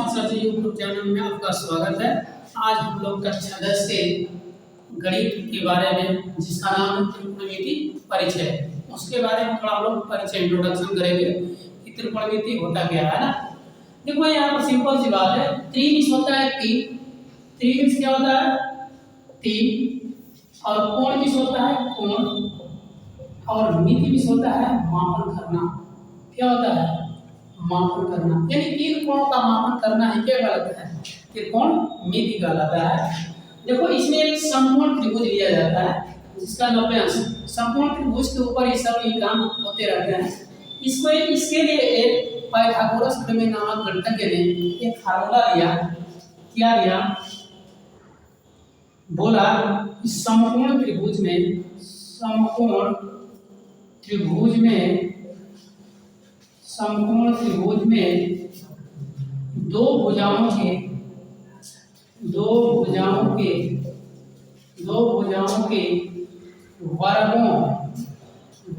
Smart search YouTube channel में आपका स्वागत है। आज हम लोग कक्षा 10 के गणित के बारे में, जिसका नाम है त्रिकोणमिति परिचय, उसके बारे में थोड़ा हम लोग परिचय इंट्रोडक्शन करेंगे कि त्रिकोणमिति होता क्या है ना। देखो यहाँ पर सिंपल सी बात है, त्रिमिति होता है तीन, त्रिमिति क्या होता है तीन, और कोण भी होता है कोण, और मिति भी होता है मापन करना। क्या होता है मापन करना, यानी तीन कोणों का मापन करना है। क्या कहलाता है त्रिकोण मिति कहलाता है। देखो इसमें एक समकोण त्रिभुज लिया जाता है जिसका 90 अंश, समकोण त्रिभुज के ऊपर ये सब काम होते रहते हैं। इसके लिए एक पाइथागोरस प्रमेय नामक गणितज्ञ ने एक फार्मूला लिया। क्या लिया? बोला कि समकोण त्रिभुज में दो भुजाओं के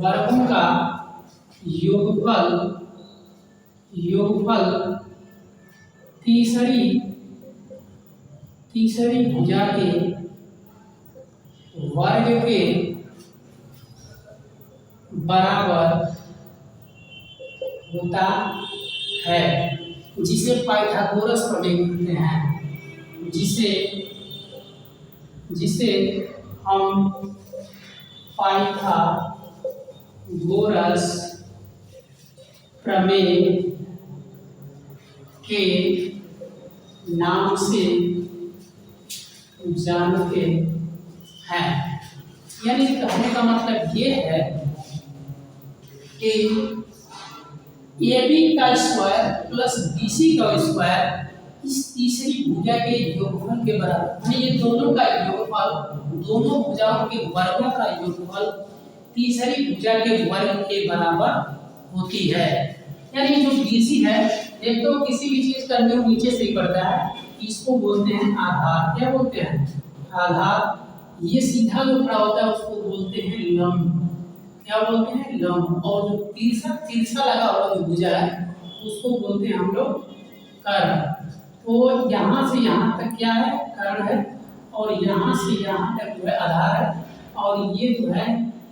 वर्गों का योगफल तीसरी भुजा के वर्ग के बराबर होता है, जिसे पाइथागोरस प्रमेय कहते हैं, जिसे हम पाइथागोरस प्रमेय के नाम से जानते हैं। यानी कहने का मतलब ये है कि AB का स्क्वायर प्लस BC का स्क्वायर इस तीसरी भुजा के योगफल के बराबर, ये दोनों का योगफल, दोनों भुजाओं के वर्गों का योगफल तीसरी भुजा के वर्ग के बराबर होती है। यानी जो BC है, एक तो किसी भी चीज का न्यू नीचे से ही पड़ता है, इसको बोलते हैं आधार। क्या बोलते हैं? आधार। ये सीधा जो खड़ा होता है उसको बोलते हैं लंब। क्या बोलते हैं? लंब। और जो तिरछा लगा हुआ जो भुजा है उसको बोलते हैं हम लोग कर्ण। तो यहाँ से यहाँ तक क्या है? कर्ण है, और यहाँ से यहाँ तक जो है आधार है, और ये जो है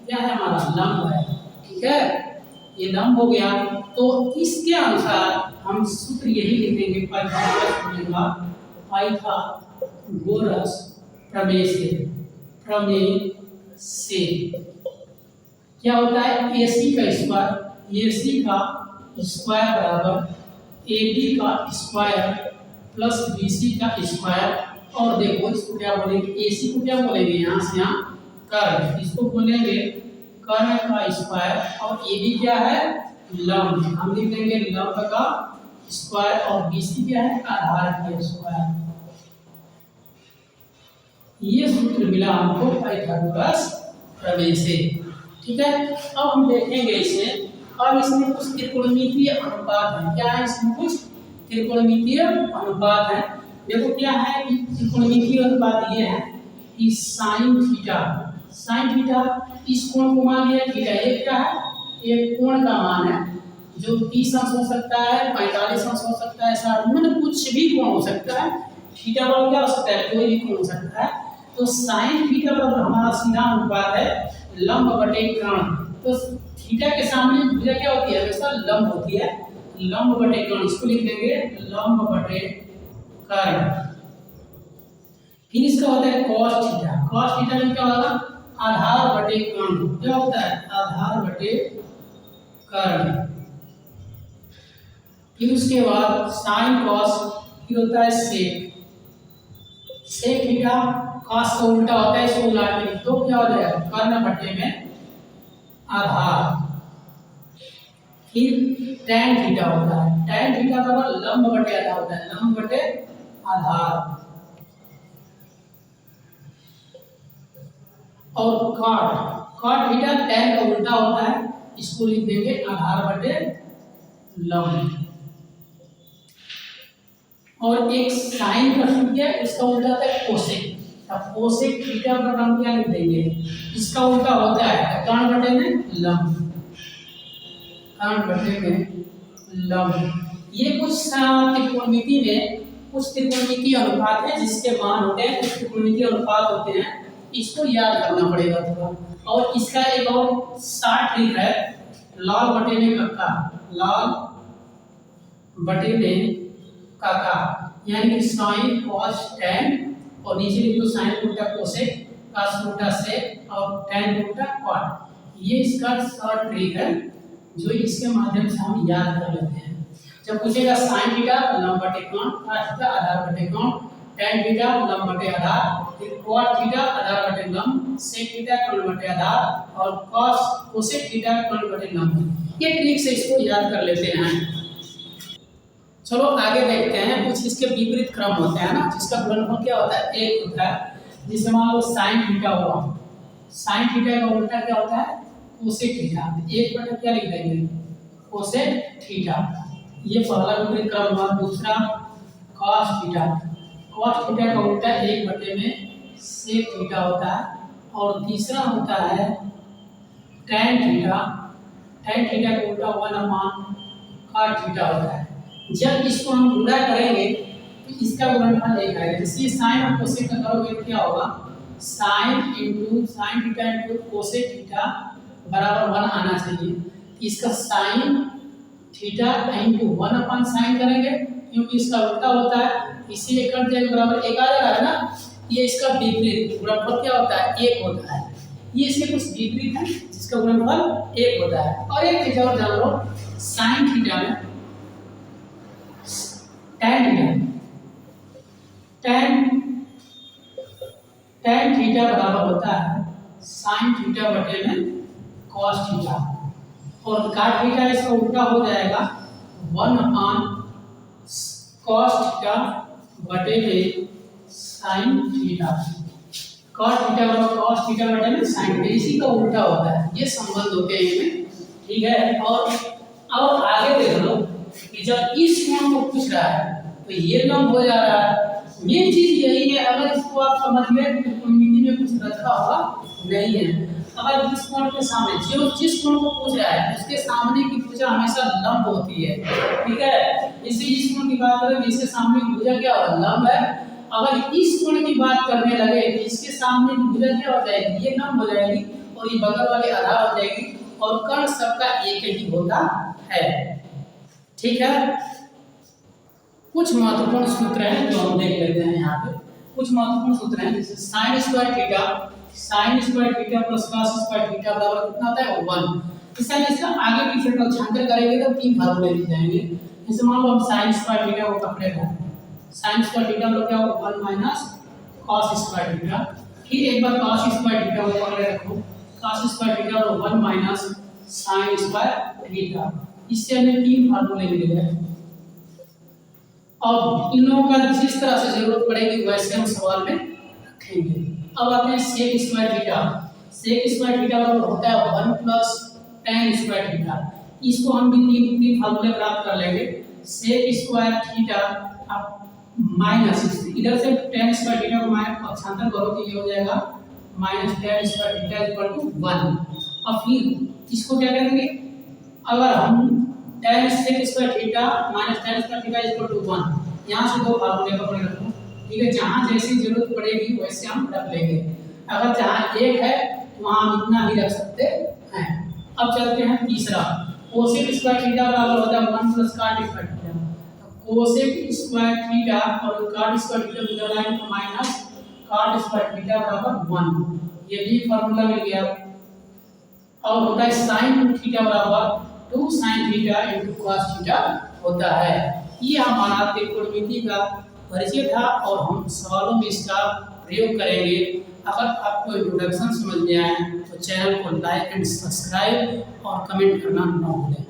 क्या है? हमारा लंब है। ठीक है, ये लंब हो गया। तो इसके अनुसार हम सूत्र यही लिखेंगे पाइथागोरस प्रमेय से क्या होता है? AC का स्क्वायर बराबर AB का स्क्वायर प्लस BC का स्क्वायर। और देखो इसको क्या बोलेंगे? AC को क्या बोलेंगे? यहाँ से यहाँ कर्ण, इसको बोलेंगे कर्ण का स्क्वायर, और AB क्या है? लंब। हम लिख देंगे लंब का स्क्वायर, और BC क्या है? आधार का स्क्वायर। ये सूत्र मिला हमको पाइथागोरस प्रमेय से। ठीक है, अब हम देखेंगे इसमें कुछ त्रिकोणमितीय अनुपात है। क्या है इसमें? कुछ त्रिकोणमितीय अनुपात है। देखो क्या है कि त्रिकोणमितीय अनुपात ये है कि साइन थीटा इस कोण को मान लिया थीटा। ये क्या है? एक कोण का मान है जो 30 अंश हो सकता है, 45 अंश हो सकता है, 60, मतलब कुछ भी कोण हो सकता है। थीटा बराबर क्या हो सकता है? कोई भी कोण हो सकता है। तो साइन थीटा बराबर हमारा सीधा अनुपात है लंब बटे कर्ण। तो थीटा के सामने भुजा क्या होती है? हमेशा लंब होती है। लंब बटे कर्ण, इसको लिख देंगे लंब बटे कर्ण। फिर इसका होता है cos थीटा में क्या होगा? आधार बटे कर्ण। क्या होता है? आधार बटे कर्ण। फिर उसके बाद साइन कॉस, फिर होता है सेक थीटा। कॉस का उल्टा होता है, इसको उलटा के लिख दो, क्या हो जाएगा? कर्ण बटे में आधार। फिर tan थीटा होता है, tan थीटा बराबर लंब बटे आधार होता है, लंब बटे आधार। और cot थीटा tan का उल्टा होता है, इसको लिख देंगे आधार बटे लंब। और एक साइन का सूत्र है, इसका उल्टा होता है कोसेक। अब कोसेक थीटा का नाम क्या लिख देंगे? इसका उल्टा होता है कर्ण बटे में लंब, कर्ण बटे में लंब। ये कुछ त्रिकोणमिति में कुछ त्रिकोणमिति अनुपात है जिसके मान होते हैं, कुछ त्रिकोणमिति अनुपात होते हैं, इसको याद करना पड़ेगा थोड़ा। और इसका एक और शॉर्ट ट्रिक है, लाल बटे में कक्का, लाल बटे में काका, यानी कि साइन कॉस टैन और नीचे लिख दो साइन उल्टा कोसेक, कॉस उल्टा सेक और टैन उल्टा कॉट। ये इसका शॉर्ट ट्रिक है जो इसके माध्यम से हम याद कर लेते हैं। जब पूछेगा साइन थीटा लंब बटे कोण, कॉस थीटा आधार बटे कोण, टैन थीटा लंब बटे आधार, फिर कॉट थीटा आधार बटे लंब, सेक थीटा कोण बटे आधार और कॉस कोसेक थीटा कोण बटे लंब। ये ट्रिक से इसको याद कर लेते हैं। चलो आगे देखते हैं, कुछ इसके विपरीत क्रम होते हैं ना, जिसका गुणनफल क्या होता है, एक होता है। जैसे मान लो साइन थीटा हुआ, साइन थीटा का उल्टा क्या होता है, कोसेक थीटा। एक बटा क्या लिख देंगे, कोसेक थीटा। ये पहला विपरीत क्रम हुआ। दूसरा कॉस थीटा, कॉस थीटा का उल्टा एक बटे में सेक थीटा होता है। और तीसरा होता है टैन थीटा, टैन थीटा का उल्टा 1/cot थीटा होता है। जब इसको हम गुणा करेंगे तो इसका गुणनफल एक आएगा। जैसे साइन और कोसेक का करोगे तो क्या होगा, sine theta into cosec theta बराबर 1 आना चाहिए। इसका साइन थीटा इंटू 1/sin करेंगे क्योंकि इसका उल्टा होता है, इसीलिए कट जाएगा बराबर 1 आ जाएगा ना। ये इसका विपरीत गुणनफल क्या होता है, 1 होता है। ये इसके कुछ विपरीत है जिसका गुणनफल 1 होता है। और एक चीज और जान लो, साइन थीटा में टैन थीटा बराबर होता है साइन थीटा बटे में कॉस थीटा। और कॉट थीटा इसका उल्टा हो जाएगा 1/cos थीटा बटे में साइन थीटा। कॉट थीटा बराबर कॉस थीटा बटे में साइन थीटा, इसी का उल्टा होता है। ये संबंध होते हैं इनमें, ठीक है। और आगे देख लो कि जब इस कोण को पूछ रहा है तो ये लंब हो जा रहा है। मेन चीज यही है, अगर इसको आप समझ गए तो त्रिकोणमिति में कुछ रखा हुआ नहीं है। अगर इस कोण के सामने जिस कोण को पूछ रहा है उसके सामने की भुजा हमेशा लंब होती है, ठीक है। जैसे इस कोण की बात करें, इसके सामने की भुजा क्या होगा, लंब है। अगर इस कोण की बात करने लगे तो इसके सामने की भुजा क्या हो जाएगी, ये लंब हो जाएगी और ये बगल वाली आधार हो जाएगी। और कर्ण सबका एक ही होता है, ठीक है। कुछ महत्वपूर्ण सूत्र हैं जो हम देख लेते हैं यहाँ पे। कुछ महत्वपूर्ण सूत्र हैं, जैसे sine square theta plus cos square theta बराबर कितना होता है, 1। इसका आगे पीछे का छांतर करेंगे तो 3 फार्मूले मिल जाएंगे। जैसे मान लो हम साइन स्क्वायर थीटा को पकड़ेगा, साइन स्क्वायर थीटा मतलब क्या होगा, 1 - cos स्क्वायर थीटा। फिर एक बार cos स्क्वायर थीटा को पकड़े रखो, cos स्क्वायर थीटा और 1 - sin स्क्वायर थीटा। इससे हमें 3 फार्मूले मिल गए। अब इन लोगों का जिस तरह से जरूरत पड़ेगी वैसे हम सवाल में रखेंगे। अब आते हैं sec square theta. Sec square theta बराबर होता है 1 + tan स्क्वायर थीटा। इसको हम भी 3 फार्मूले प्राप्त कर लेंगे। सेक स्क्वायर थीटा अब माइनस इधर से tan स्क्वायर थीटा को माइनस पक्षांतर करो तो ये हो जाएगा -tan स्क्वायर थीटा = 1। अब फिर इसको क्या करेंगे, अगर हम tan sec square theta minus tan square theta equal to 1, यहाँ से 2 फार्मूले पकड़े रखो, ठीक है। जहाँ जैसी जरूरत पड़ेगी वैसे हम रख लेंगे। अगर जहाँ एक है तो वहाँ हम इतना ही रख सकते हैं। अब चलते हैं तीसरा, कोसेक स्क्वायर थीटा बराबर होता है 1 + cot square theta. Cosec square theta और cot स्क्वायर थीटा मिला है तो माइनस cot स्क्वायर थीटा बराबर 1। ये भी फार्मूला मिल गया। और होता है sin थीटा बराबर 2 sin थीटा × cos थीटा होता है। ये हमारा त्रिकोणमिति का परिचय था और हम सवालों में इसका प्रयोग करेंगे। अगर आपको इंट्रोडक्शन समझ में आए तो चैनल को लाइक एंड सब्सक्राइब और कमेंट करना न भूलें।